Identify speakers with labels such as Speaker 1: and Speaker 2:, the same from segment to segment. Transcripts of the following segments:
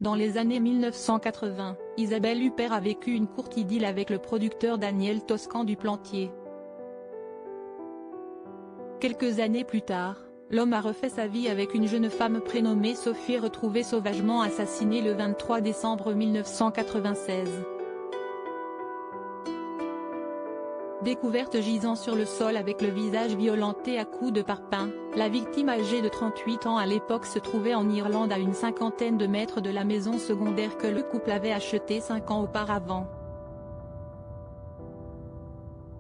Speaker 1: Dans les années 1980, Isabelle Huppert a vécu une courte idylle avec le producteur Daniel Toscan du Plantier. Quelques années plus tard, l'homme a refait sa vie avec une jeune femme prénommée Sophie retrouvée sauvagement assassinée le 23 décembre 1996. Découverte gisant sur le sol avec le visage violenté à coups de parpaing, la victime âgée de 38 ans à l'époque se trouvait en Irlande à une cinquantaine de mètres de la maison secondaire que le couple avait achetée 5 ans auparavant.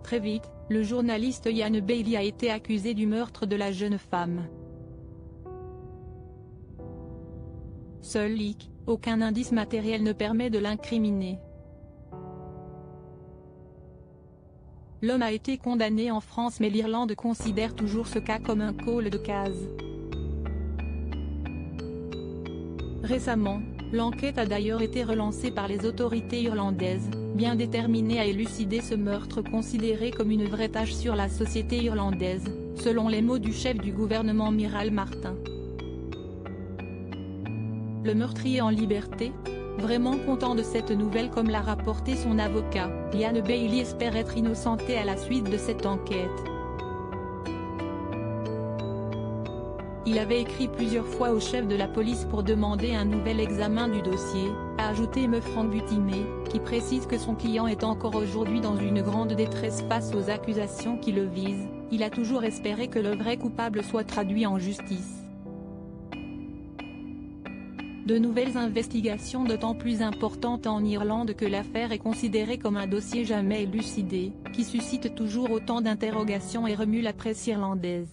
Speaker 1: Très vite, le journaliste Ian Bailey a été accusé du meurtre de la jeune femme. Seul leak, aucun indice matériel ne permet de l'incriminer. L'homme a été condamné en France mais l'Irlande considère toujours ce cas comme un col de case. Récemment, l'enquête a d'ailleurs été relancée par les autorités irlandaises, bien déterminées à élucider ce meurtre considéré comme une vraie tâche sur la société irlandaise, selon les mots du chef du gouvernement Micheál Martin. Le meurtrier en liberté ? Vraiment content de cette nouvelle comme l'a rapporté son avocat, Ian Bailey espère être innocenté à la suite de cette enquête. Il avait écrit plusieurs fois au chef de la police pour demander un nouvel examen du dossier, a ajouté Me Franck Butimet, qui précise que son client est encore aujourd'hui dans une grande détresse face aux accusations qui le visent. Il a toujours espéré que le vrai coupable soit traduit en justice. De nouvelles investigations d'autant plus importantes en Irlande que l'affaire est considérée comme un dossier jamais élucidé, qui suscite toujours autant d'interrogations et remue la presse irlandaise.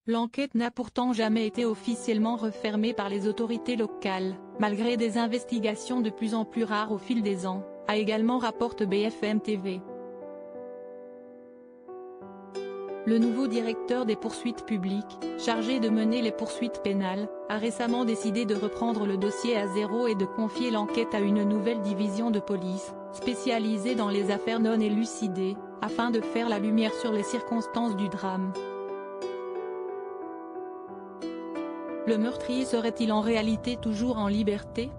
Speaker 1: L'enquête n'a pourtant jamais été officiellement refermée par les autorités locales, malgré des investigations de plus en plus rares au fil des ans, a également rapporte BFM TV. Le nouveau directeur des poursuites publiques, chargé de mener les poursuites pénales, a récemment décidé de reprendre le dossier à zéro et de confier l'enquête à une nouvelle division de police, spécialisée dans les affaires non élucidées, afin de faire la lumière sur les circonstances du drame. Le meurtrier serait-il en réalité toujours en liberté ?